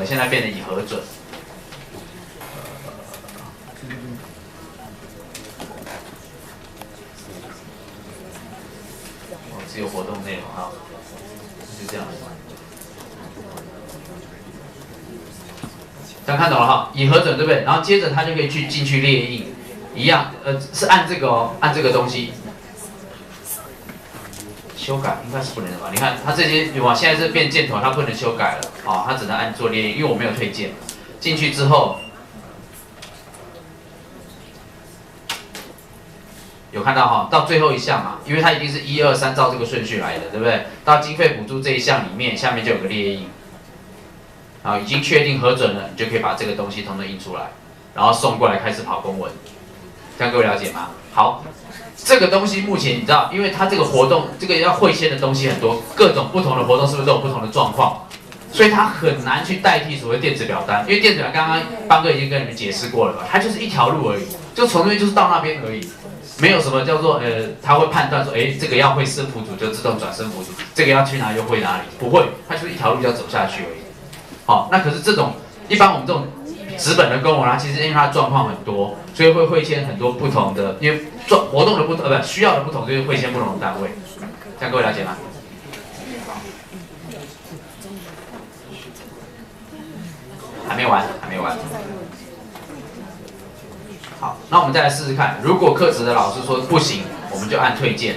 现在变成以核准。只有活动内容哈，就这样。这样看懂了哈，以核准对不对？然后接着它就可以进去列印，一样，是按这个哦，按这个东西。修改应该是不能的吧？你看它这些有吗？现在是变箭头，它不能修改了，哦，它只能按做列印，因为我没有推荐。进去之后，有看到哈？到最后一项嘛，因为它一定是1、2、3照这个顺序来的，对不对？到经费补助这一项里面，下面就有个列印。好，已经确定核准了，你就可以把这个东西统统印出来，然后送过来开始跑公文，这样各位了解吗？好，这个东西目前你知道，因为它这个活动，这个要汇签的东西很多，各种不同的活动是不是都有不同的状况？所以它很难去代替所谓电子表单，因为电子表单刚刚邦哥已经跟你们解释过了嘛，它就是一条路而已，就从那边就是到那边而已，没有什么叫做它会判断说，这个要汇生辅组就自动转生辅组，这个要去哪里就汇哪里，不会，它就是一条路要走下去而已。好，那可是这种一般我们这种纸本的公文啊，其实因为它状况很多，所以会汇签很多不同的，因为活动的不同，需要的不同，所以汇签不同的单位。这样各位了解吗？还没完，还没完。好，那我们再来试试看，如果课职的老师说不行，我们就按推荐。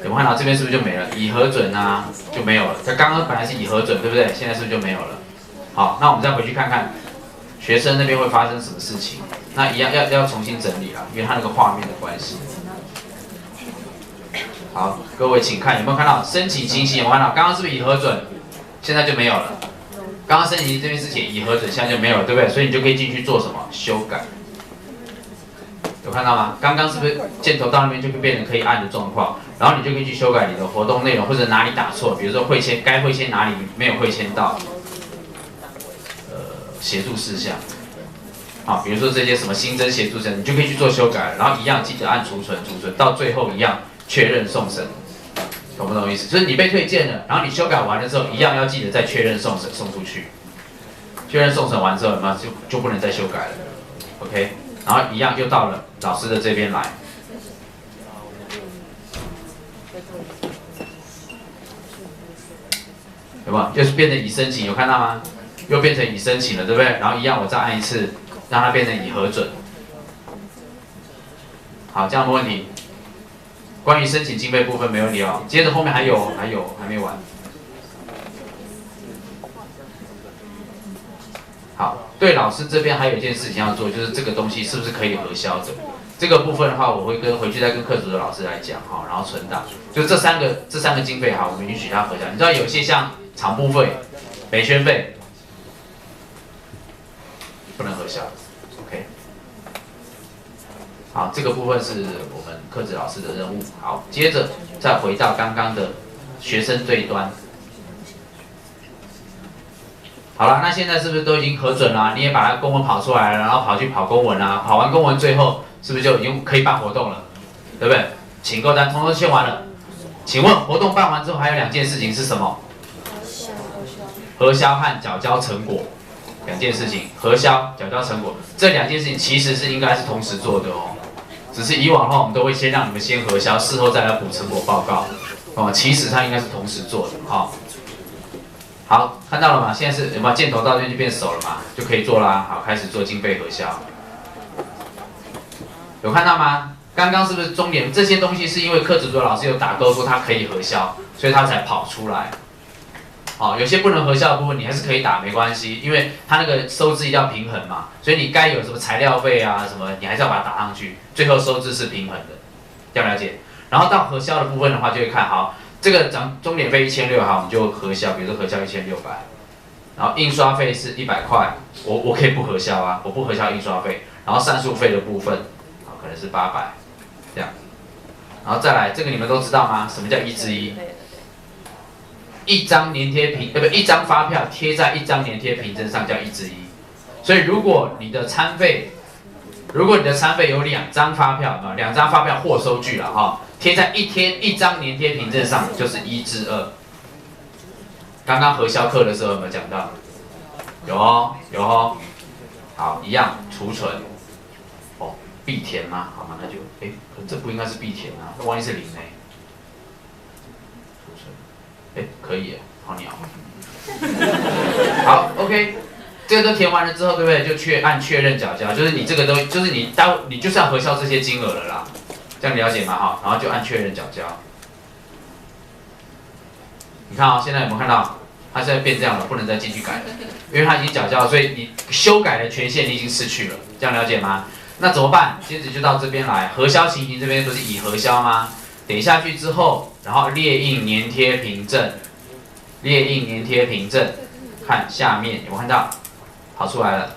有没有看到这边是不是就没了？以核准啊就没有了。它刚刚本来是以核准，对不对？现在是不是就没有了？好，那我们再回去看看学生那边会发生什么事情。那一样要重新整理了，因为它那个画面的关系。好，各位请看有没有看到申请情形？有没有看到？刚刚是不是以核准？现在就没有了。刚刚申请这边是写以核准，现在就没有了，对不对？所以你就可以进去做什么修改？有看到吗？刚刚是不是箭头到那边就会变成可以按的状况？然后你就可以去修改你的活动内容，或者哪里打错，比如说该汇签哪里没有汇签到。协助事项，比如说这些什么新增协助事项，你就可以去做修改，然后一样记得按储存，到最后一样确认送审，懂不懂意思？就是你被推荐了，然后你修改完了之后，一样要记得再确认送审送出去，确认送审完之后，就不能再修改了 ，OK？ 然后一样又到了老师的这边来，有没有？就是变成已申请，有看到吗？又变成已申请了，对不对？然后一样，我再按一次，让它变成已核准。好，这样没问题。关于申请经费部分没问题哦。接着后面还没完。好，对老师这边还有一件事情要做，就是这个东西是不是可以核销的？这个部分的话，我会回去再跟课组的老师来讲哈，然后存档。就这三个经费哈，我们允许它核销。你知道有些像场部费、培训费。不能核销 ，OK。好，这个部分是我们课职老师的任务。好，接着再回到刚刚的学生对端。好了，那现在是不是都已经核准了？你也把它公文跑出来了，然后跑去跑公文啦，跑完公文最后是不是就已经可以办活动了？对不对？请购单通通签完了。请问活动办完之后还有2件事情是什么？核销和缴交成果。2件事情，核销、缴交成果，这2件事情其实是应该是同时做的哦。只是以往的话，我们都会先让你们先核销，事后再来补成果报告。哦，其实它应该是同时做的哈。好，看到了吗？现在是有没有箭头到这边就变熟了嘛？就可以做啦。好，开始做经费核销。有看到吗？刚刚是不是重点？这些东西是因为课职组老师有打勾说它可以核销，所以它才跑出来。有些不能核销的部分你还是可以打，没关系，因为它那个收支一定要平衡嘛，所以你该有什么材料费啊什么，你还是要把它打上去，最后收支是平衡的，要了解。然后到核销的部分的话，就会看好这个钟点费1600，好，我们就核销，比如说核销1600，然后印刷费是100块，我可以不核销啊，我不核销印刷费，然后善数费的部分，可能是800，这样，然后再来这个你们都知道吗？什么叫1:1？一张粘贴凭一张发票贴在一张粘贴凭证上叫1:1，所以如果你的餐费有2张发票，2张发票或收据了哈，贴在一张粘贴凭证上就是1:2。刚刚核销课的时候有没有讲到？有哦，有哦。好，一样储存。哦，必填吗？好吗？那就可这不应该是必填啊，那万一是0呢？储存，可以耶，好鸟。好 ，OK， 这个都填完了之后，对不对？就按确认缴交，就是你这个都，就是你就是要核销这些金额了啦，这样了解吗？哈，然后就按确认缴交。你看啊、现在有没有看到？它现在变这样了，不能再进去改了，因为它已经缴交了，所以你修改的权限你已经失去了，这样了解吗？那怎么办？接着就到这边来，核销情形这边不是已核销吗？点下去之后，然后列印粘贴凭证，列印粘贴凭证，看下面有没有看到？跑出来了。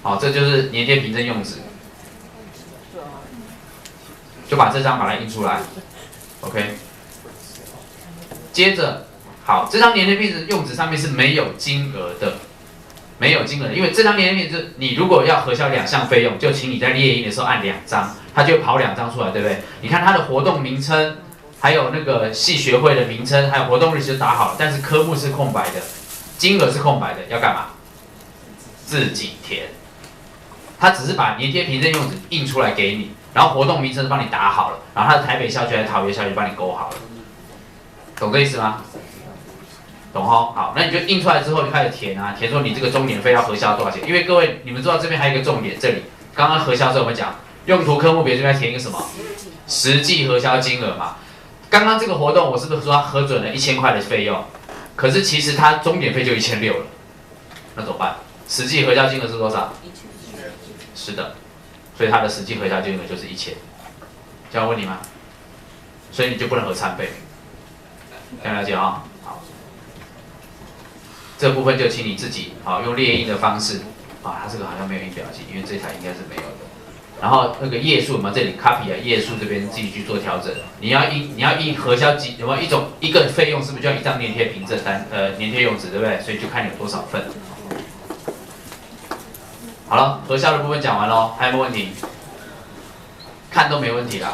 好，这就是粘贴凭证用纸，就把这张把它印出来 ，OK。接着，好，这张粘贴凭证用纸上面是没有金额的，没有金额的，因为这张粘贴凭证，你如果要核销2项费用，就请你在列印的时候按2张，它就会跑2张出来，对不对？你看它的活动名称，还有那个系学会的名称，还有活动日期都打好了，但是科目是空白的，金额是空白的，要干嘛？自己填。它只是把粘贴凭证用纸印出来给你，然后活动名称帮你打好了，然后它的台北校区还是桃园校区帮你勾好了。懂这意思吗？懂哦，好，那你就印出来之后就开始填啊，填说你这个钟点费要核销多少钱？因为各位你们知道这边还有一个重点，这里刚刚核销的时候我们讲用途科目别这边填一个什么？实际核销金额嘛。刚刚这个活动我是不是说他核准了1000块的费用？可是其实他钟点费就1600了，那怎么办？实际核销金额是多少？是的，所以它的实际核销金额就是1000。这样问你吗？所以你就不能核3倍。这样了解啊、好，这部分就请你自己用列印的方式它这个好像没有印表机，因为这台应该是没有的。然后那个页数有没有这里 copy 啊？页数这边自己去做调整。你要印核销有没有一个费用是不是就要1张粘贴凭证粘贴用纸，对不对？所以就看你有多少份。好了，核销的部分讲完喽，还有没有问题？看都没问题啦。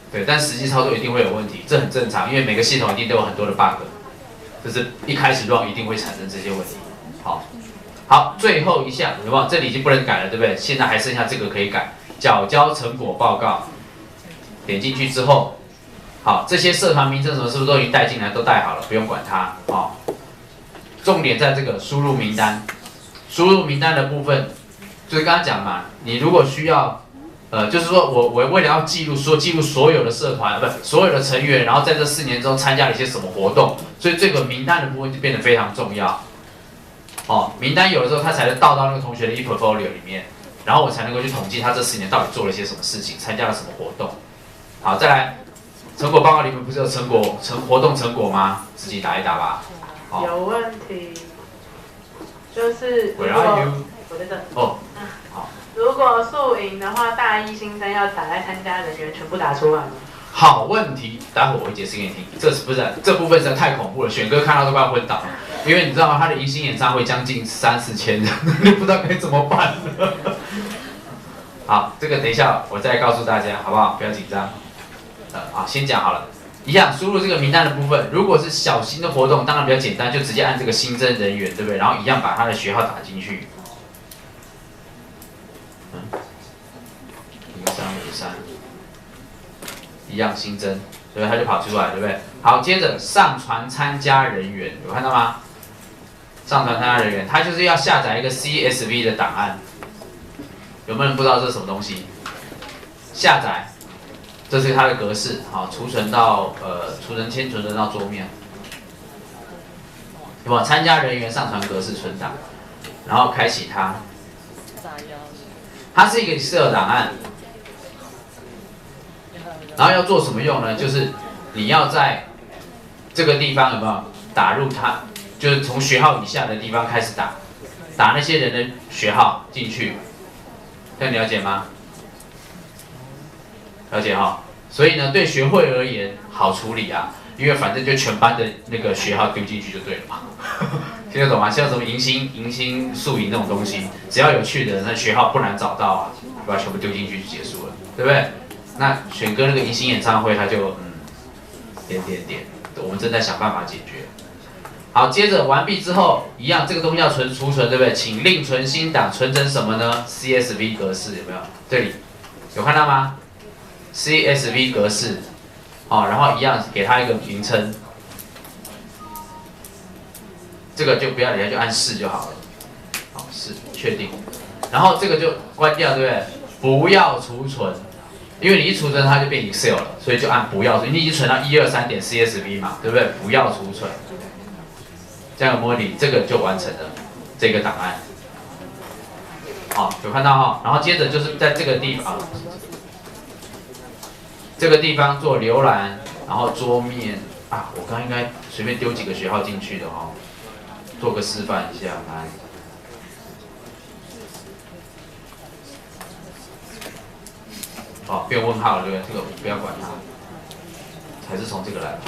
对，但实际操作一定会有问题，这很正常，因为每个系统一定都有很多的 bug， 就是一开始 run 一定会产生这些问题。好，最后一项有没有？这里已经不能改了，对不对？现在还剩下这个可以改，缴交成果报告。点进去之后，好，这些社团名称什么是不是都已经带进来，都带好了，不用管它。重点在这个输入名单，输入名单的部分，就是刚刚讲嘛，你如果需要。就是说我为了要记录所有的社团，不是所有的成员，然后在这4年中参加了一些什么活动，所以这个名单的部分就变得非常重要。名单有的时候它才能倒到那个同学的e-portfolio 里面，然后我才能够去统计他这4年到底做了些什么事情，参加了什么活动。好，再来，成果报告里面不是有活动成果吗？自己打一打吧。有问题，就是Where are you？ 我在这。好。如果宿营的话，大一新生要打在参加人员全部打出来吗？好问题，待会我会解释给你听。这部分实在太恐怖了，选哥看到都快要昏倒了。因为你知道吗？他的迎新演唱会将近3-4千人，你不知道该怎么办了。好，这个等一下我再告诉大家，好不好？不要紧张。先讲好了。一样输入这个名单的部分，如果是小型的活动，当然比较简单，就直接按这个新增人员，对不对？然后一样把他的学号打进去。0353，一样新增，对不对？它就跑出来，对不对？好，接着上传参加人员，有看到吗？上传参加人员，它就是要下载一个 CSV 的档案。有没有人不知道这是什么东西？下载，这是它的格式，好，储存到先储存到桌面。有没有参加人员上传格式存档，然后开启它。它是一个 Excel 档案，然后要做什么用呢？就是你要在这个地方有没有打入它，就是从学号以下的地方开始打那些人的学号进去，这样了解吗？了解哈。所以呢，对学会而言好处理啊，因为反正就全班的那个学号丢进去就对了嘛。听得懂吗？像什么迎新、宿营这种东西，只要有趣的，那学号不难找到啊，把它全部丢进去就结束了，对不对？那选歌那个迎新演唱会，它就我们正在想办法解决。好，接着完毕之后，一样这个东西要储存，对不对？请另存新档，存成什么呢 ？CSV 格式有没有？这里有看到吗 ？CSV 格式，好，然后一样给它一个名称，这个就不要理它，就按是就好了。好，是确定，然后这个就关掉，对不对？不要储存。因为你一储存它就变 Excel 了，所以就按不要，你已经存到123.csv 嘛，对不对？不要储存，这样模拟这个就完成了这个档案。好，有看到哈？然后接着就是在这个地方，做浏览，然后桌面啊，我刚应该随便丢几个学号进去的哈，做个示范一下来。好，变问号了，对不对？这个不要管它，还是从这个来吧。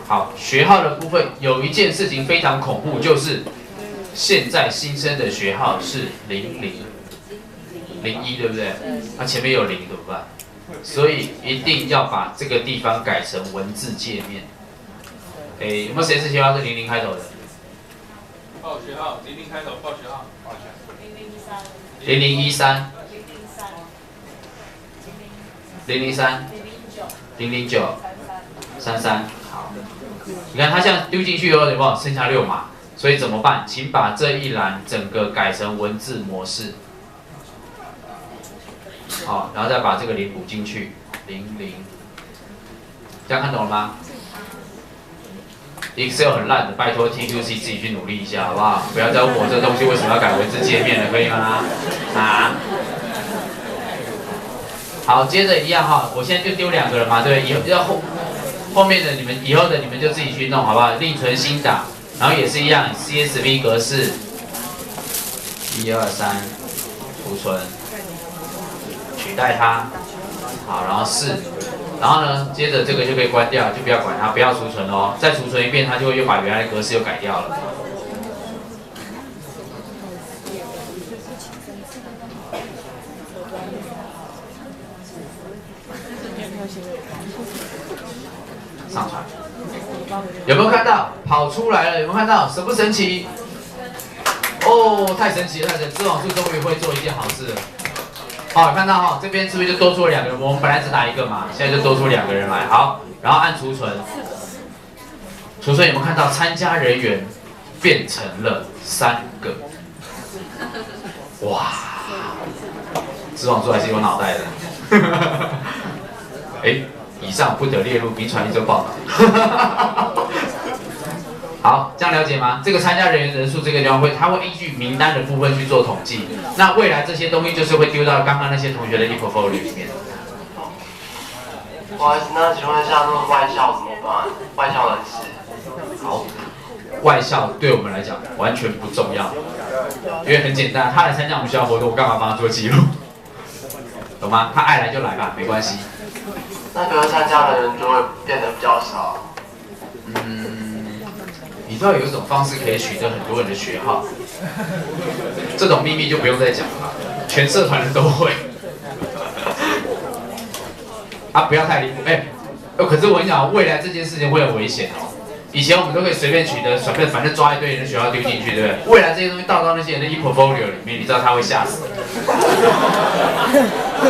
好，学号的部分有一件事情非常恐怖，就是现在新生的学号是0001，对不对？它前面有0怎么办？所以一定要把这个地方改成文字界面。有没有谁是学号是00开头的？报学号00开头，报学号。0013。003。009。33。好，你看它这样丢进去以后，有没有剩下6码？所以怎么办？请把这一栏整个改成文字模式。好，然后再把这个0补进去，00，这样看懂了吗 ？Excel 很烂的，拜托 TQC 自己去努力一下，好不好？不要再问我这东西为什么要改文字界面了，可以吗？啊？好，接着一样哈，我现在就丢2个了嘛，对不对？以后要后面的你们以后的你们就自己去弄，好不好？另存新档，然后也是一样 ，CSV 格式，123，储存。取代它，好，然后是，然后呢，接着这个就可以关掉，就不要管它，不要储存哦。再储存一遍，它就会又把原来的格式又改掉了。上传，有没有看到？跑出来了，有没有看到？神不神奇？哦，太神奇了，太神奇！知网数终于会做一件好事了。好，看到哈，这边是不是就多出了2个人？我们本来只打1个嘛，现在就多出2个人来。好，然后按储存，储存有没有看到参加人员变成了3个？哇，知网数还是有脑袋的。以上不得列入民传一周报道。好，这样了解吗？这个参加人员人数这个地方它会依据名单的部分去做统计。那未来这些东西就是会丢到刚刚那些同学的 e-portfolio 里面。不好意思，那请问一下，那个外校怎么办？外校人士。好，外校对我们来讲完全不重要，因为很简单，他来参加我们学校活动，我干嘛帮他做记录？懂吗？他爱来就来吧，没关系。那个参加的人就会变得比较少。你知道有一种方式可以取得很多人的学号，这种秘密就不用再讲了，全社团人都会。啊，不要太离谱，可是我跟你讲，未来这件事情会很危险哦。以前我们都可以随便取得，反正抓一堆人的学号丢进去，对不对？未来这些东西倒到那些人的 e-portfolio 里面，你知道他会吓死。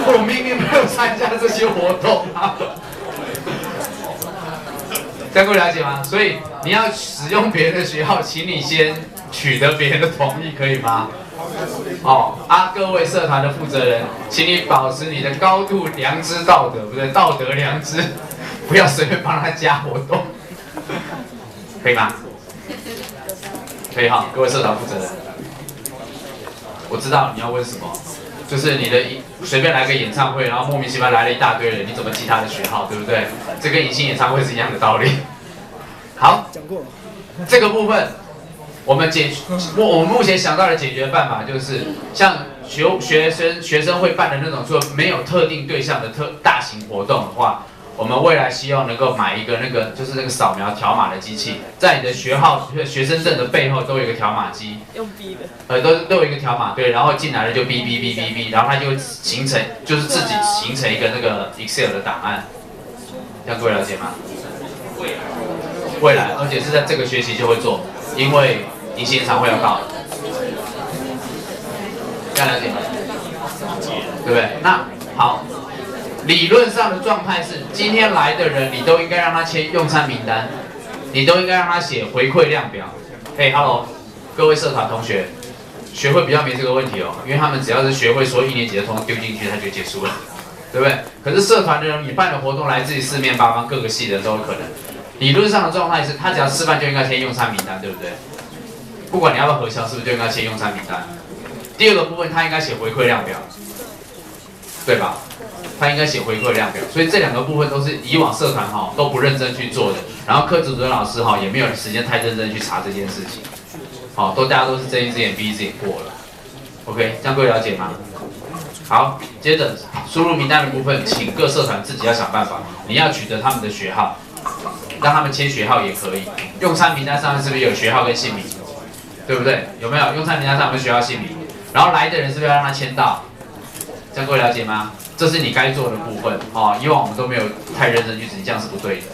我明明没有参加这些活动啊。这样够了解吗？所以你要使用别人的学号，请你先取得别人的同意，可以吗？各位社团的负责人，请你保持你的高度良知道德，不对，道德良知，不要随便帮他加活动，可以吗？可以哈，各位社团负责人，我知道你要问什么，就是你的随便来个演唱会，然后莫名其妙来了一大堆人，你怎么记他的学号，对不对？这跟隐形演唱会是一样的道理。好，这个部分我们目前想到的解决办法就是，像学生会办的那种说没有特定对象的大型活动的话，我们未来希望能够买一个就是那个扫描条码的机器，在你的学生证的背后都有一个条码机，用 B 的，都有一个条码，对，然后进来了就哔哔哔哔哔，然后它就会形成就是自己形成一个那个 Excel 的档案，这样各位了解吗？未来，而且是在这个学期就会做，因为迎新常会要到，这样了解吗？对不对？那好。理论上的状态是，今天来的人，你都应该让他签用餐名单，你都应该让他写回馈量表。嘿 ，Hello， 各位社团同学，学会比较没这个问题哦，因为他们只要是学会所有1年级的通通丢进去，他就结束了，对不对？可是社团的人，你办的活动来自于四面八方，各个系的人都有可能。理论上的状态是，他只要吃饭就应该签用餐名单，对不对？不管你要不要核销，是不是就应该签用餐名单？第二个部分，他应该写回馈量表，对吧？他应该写回馈量表，所以这2个部分都是以往社团都不认真去做的，然后课主任老师也没有时间太认真去查这件事情，大家都是睁一只眼闭一只眼过了 ，OK， 这样各位了解吗？好，接着输入名单的部分，请各社团自己要想办法，你要取得他们的学号，让他们签学号也可以。用餐名单上面是不是有学号跟姓名？对不对？有没有用餐名单上有没有学号姓名？然后来的人是不是要让他签到？这样各位了解吗？这是你该做的部分以往我们都没有太认真去执行，这样是不对的。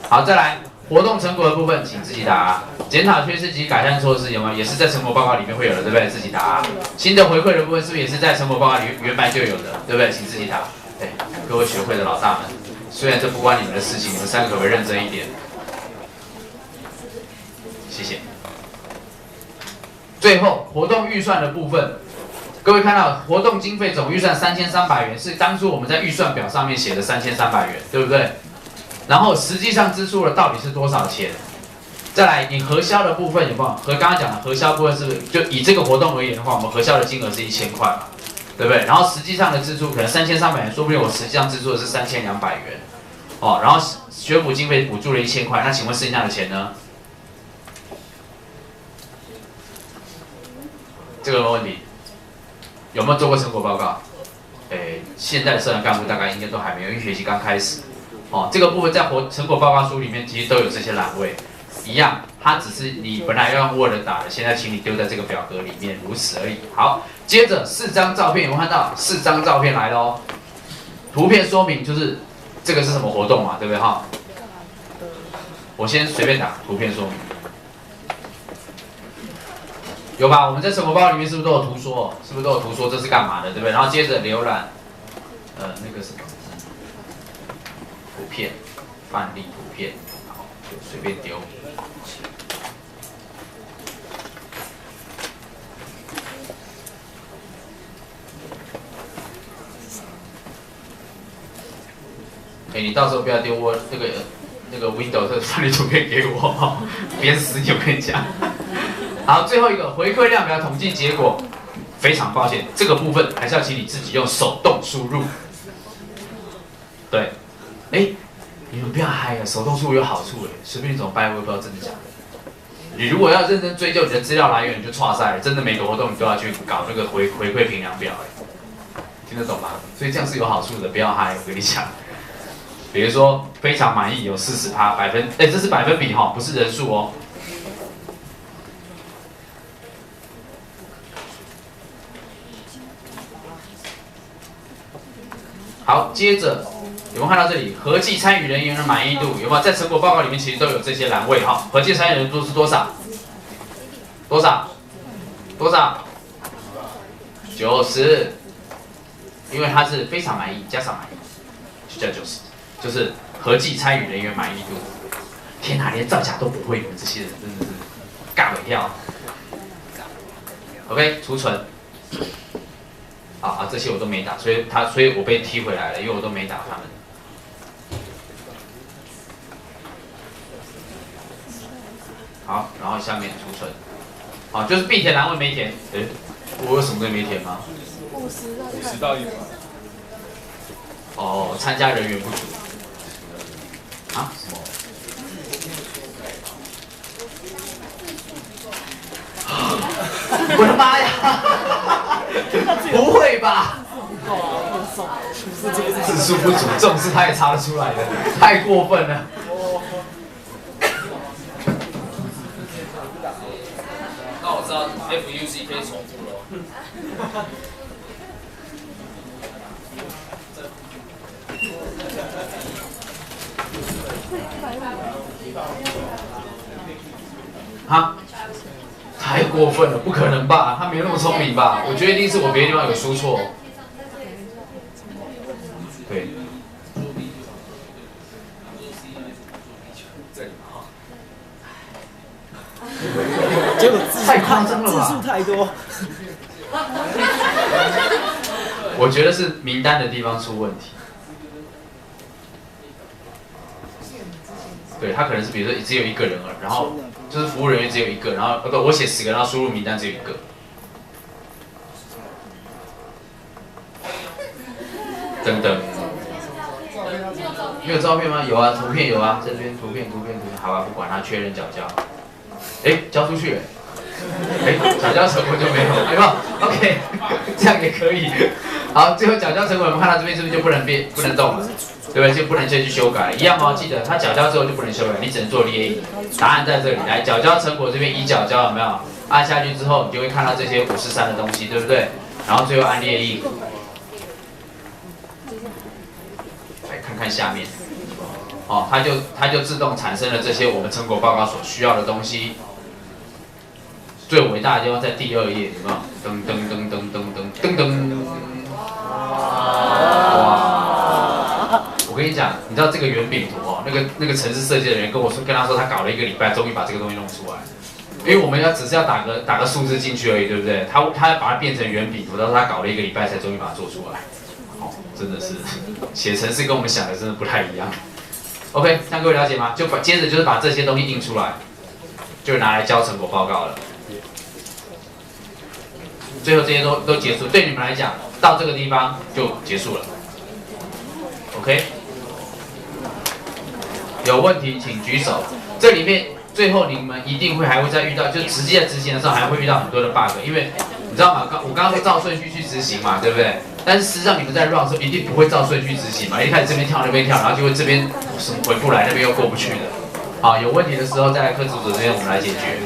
好，再来活动成果的部分，请自己答。检讨缺失及改善措施有没有？也是在成果报告里面会有的，对不对？自己答。新的回馈的部分是不是也是在成果报告里原本就有的，对不对？请自己答。对，各位学会的老大们，虽然这不关你们的事情，你们3个可不可以认真一点？谢谢。最后活动预算的部分。各位看到活动经费总预算3300元，是当初我们在预算表上面写的3300元，对不对？然后实际上支出了到底是多少钱？再来，你核销的部分有没有？和刚刚讲的核销部分是不是就以这个活动而言的话，我们核销的金额是1000块嘛，对不对？然后实际上的支出可能3300元，说不定我实际上支出的是3200元，然后学府经费补助了1000块，那请问剩下的钱呢？这个问题。有没有做过成果报告？现在的社团干部大概应该都还没有，因为学期刚开始。这个部分在成果报告书里面其实都有这些栏位，一样，它只是你本来要用 Word 打的，现在请你丢在这个表格里面，如此而已。好，接着4张照片，有没有看到4张照片来咯？图片说明就是这个是什么活动嘛，对不对哈？我先随便打图片说明。有吧？我们在成果报告里面是不是都有图说？是不是都有图说这是干嘛的，对不对？然后接着浏览，那个什么图片，范例图片，好，就随便丢。你到时候不要丢我那个 Windows 的范例图片给我，憋死你！我跟你讲。好，最后一个回馈量表统计结果，非常抱歉，这个部分还是要请你自己用手动输入。对，你们不要嗨啊，手动输入有好处随便你怎么掰，我也不知道真的假的。你如果要认真追究你的资料来源，你就错赛了，真的每个活动你都要去搞那个回馈评量表听得懂吗？所以这样是有好处的，不要嗨，我跟你讲。比如说非常满意有40%，这是百分比不是人数哦。好，接着有没有看到这里合计参与人员的满意度？有没有在成果报告里面其实都有这些栏位合计参与人数是多少？90，因为它是非常满意加上满意，就叫90，就是合计参与人员满意度。天哪，连造假都不会，你们这些人真的是尬尾跳。OK， 储存。这些我都没打，所以我被踢回来了，因为我都没打他们。好，然后下面储存，就是必填栏位没填，我有什么东西没填吗？50到100。参加人员不足。什么？我的妈呀！不会吧？字数不足，这种事他也查得出来的，太过分了。那我知道 FUC 可以重复了。哈？太过分了，不可能吧？他没有那么聪明吧？我觉得一定是我别的地方有输错。对。结果太夸张了吧？字数太多。我觉得是名单的地方出问题。对他可能是比如说只有一个人了，然后就是服务人员只有一个，然后不我写10个，然后输入名单只有1个。等等。没有照片吗？有啊，图片有啊，这边图片，好吧，不管他，确认缴交。哎，交出去了。哎，缴交成果就没有，有没有 ？OK， 这样也可以。好，最后缴交成果我们看到这边是不是就不能动了？对不对？就不能再去修改，一样哦。记得它缴交之后就不能修改，你只能做列印。答案在这里，来缴交成果这边已缴交有没有？按下去之后，你就会看到这些543的东西，对不对？然后最后按列印。来看看下面，哦，它就自动产生了这些我们成果报告所需要的东西。最伟大的地方在第2页，有没有？噔噔噔噔噔噔噔噔。哇！我跟你讲，你知道这个圆饼图哦，那个城市设计的人跟他说，他搞了1个礼拜，终于把这个东西弄出来。因为我们只是要打个数字进去而已，对不对？他要把它变成圆饼图，但是他搞了1个礼拜才终于把它做出来。哦，真的是写程式跟我们想的真的不太一样。OK， 这样各位了解吗？接着就是把这些东西印出来，就拿来交成果报告了。最后这些都结束，对你们来讲，到这个地方就结束了。OK， 有问题请举手。这里面最后你们一定还会再遇到，就实际在执行的时候还会遇到很多的 bug， 因为你知道吗？我刚刚说照顺序去执行嘛，对不对？但是实际上你们在 run 的时候一定不会照顺序执行嘛，一开始这边跳那边跳，然后就会这边回不来，那边又过不去的。好，有问题的时候再来科组组这边我们来解决。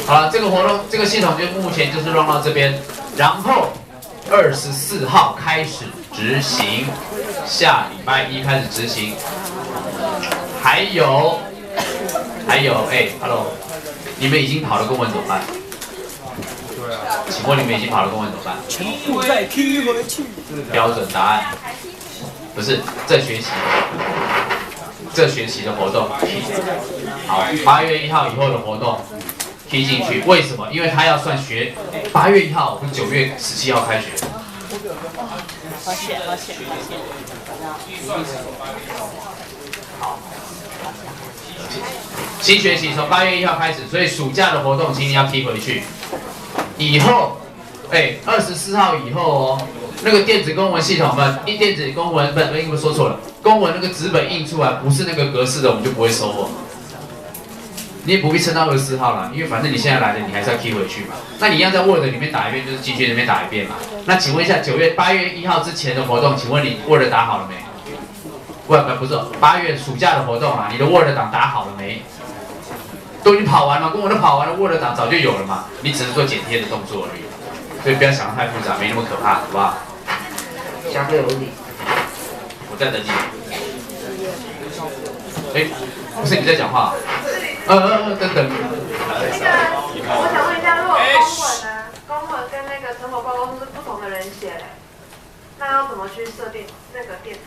好了，这个活动这个系统就目前就是 run 到这边，然后24号开始执行，下礼拜1开始执行。还有，hello， 你们已经跑了公文怎么办？对啊。请问你们已经跑了公文怎么办？全部再踢回去。标准答案不是这学期的活动。好，8月1号以后的活动。踢进去，为什么？因为他要算学8月1号，不是9月17号开学。好险。好，新学期从8月1号开始，所以暑假的活动请你要踢回去。以后，24号以后哦，那个电子公文系统电子公文不说错了，公文那个纸本印出来不是那个格式的，我们就不会收哦。你也不必撑到24号了，因为反正你现在来了，你还是要 key 回去嘛。那你一样在 Word 里面打一遍，就是进去那边打一遍嘛。那请问一下8月1号之前的活动，请问你 Word 打好了没？不是8月暑假的活动啊，你的 Word 档打好了没？都已经跑完了，公文都跑完了 ，Word 档早就有了嘛，你只是做剪贴的动作而已。所以不要想得太复杂，没那么可怕，好不好？下课有问题。我在等你。不是你在讲话。等等。我想问一下，如果公文跟那个成果报告书是不同的人写嘞，那要怎么去设定那个电子？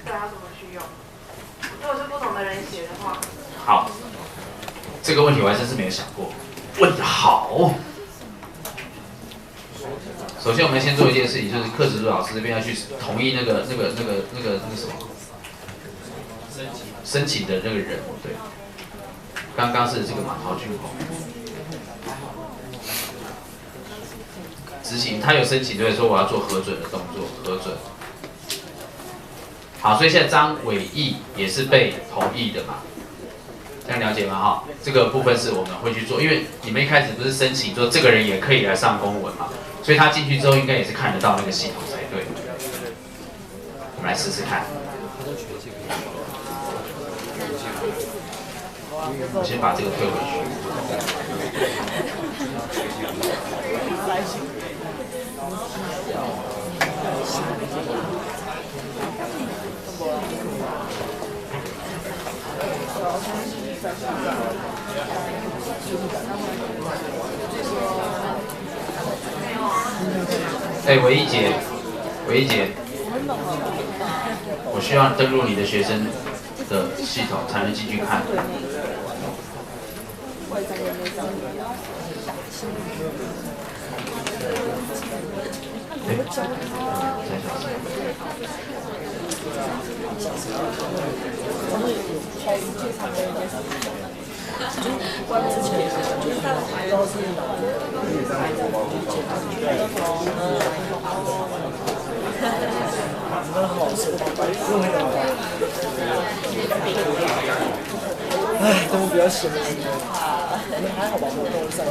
对，要怎么去用？如果是不同的人写的话。好，这个问题我还真是没有想过。问得好。首先，我们先做一件事情，就是课指导老师这边要去同意那个什么申请的那个人，对。刚刚是这个嘛，陶俊宏。执行，他有申请，对，说我要做核准的动作，核准。好，所以现在张伟毅也是被同意的嘛，这样了解吗？哈，这个部分是我们会去做，因为你们一开始不是申请说这个人也可以来上公文嘛，所以他进去之后应该也是看得到那个系统才对。我们来试试看。我先把这个推回去。韦一杰，我需要登录你的学生的系统才能进去看。哎，等我比较闲的时候，你们还好吧？我都在。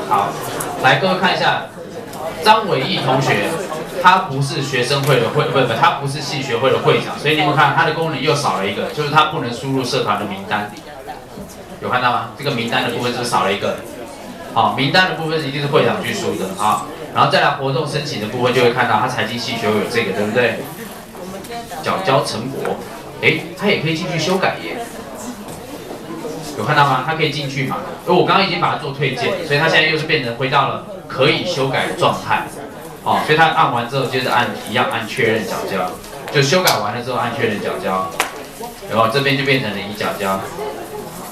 好，来各位看一下，张伟毅同学，他不是学生会的他不是系学会的会长，所以你们看他的功能又少了一个，就是他不能输入社团的名单。有看到吗？这个名单的部分是不是少了一个？好，名单的部分一定是会长去输的啊。然后再来活动申请的部分，就会看到他财经系学会有这个，对不对？缴交成果，他也可以进去修改耶。有看到吗？他可以进去嘛？而我刚刚已经把它做推荐，所以他现在又是变成回到了可以修改的状态。哦，所以他按完之后，接着一样按确认缴交，就修改完了之后按确认缴交，然后这边就变成了已缴交。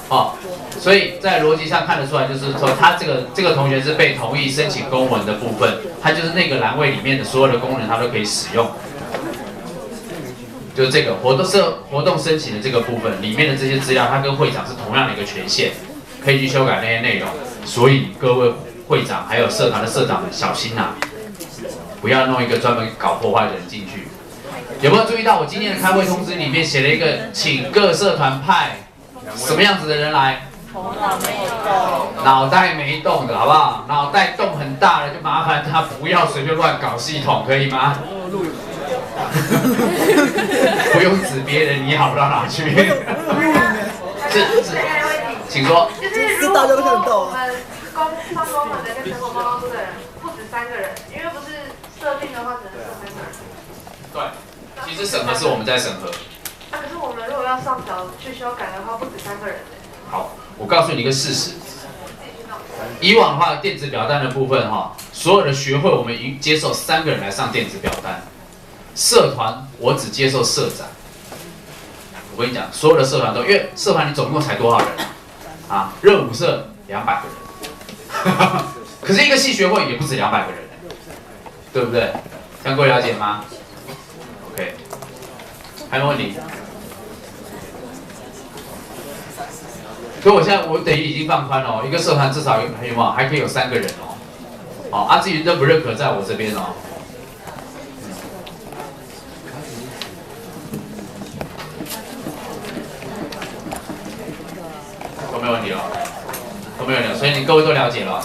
哦，所以在逻辑上看得出来，就是说他这个同学是被同意申请公文的部分，他就是那个栏位里面的所有的功能他都可以使用。就是这个活动申请的这个部分里面的这些资料，它跟会长是同样的一个权限，可以去修改那些内容。所以各位会长还有社团的社长们小心呐，不要弄一个专门搞破坏的人进去。有没有注意到我今天的开会通知里面写了一个，请各社团派什么样子的人来？脑袋没动的好不好？脑袋动很大的就麻烦他不要随便乱搞系统，可以吗？不用指别人，你好到哪去？是，请说。就是如果我们上公文的跟成果报告书的人不止3个人，因为不是设定的话只能设3个人。对，其实审核是我们在审核。可是我们如果要上缴去修改的话，不止3个人。好，我告诉你一个事实。以往的话，电子表单的部分所有的学会我们已经接受3个人来上电子表单。社团我只接受社长。我跟你讲，所有的社团都，因为社团你总共才多少人啊？热舞社200个人，可是一个系学会也不止200个人，对不对？这样各位了解吗 ？OK， 还有问题？所以我现在我等于已经放宽了，一个社团至少有没有还可以有3个人哦。好，至于认不认可在我这边哦。都没有问题了，所以你各位都了解了。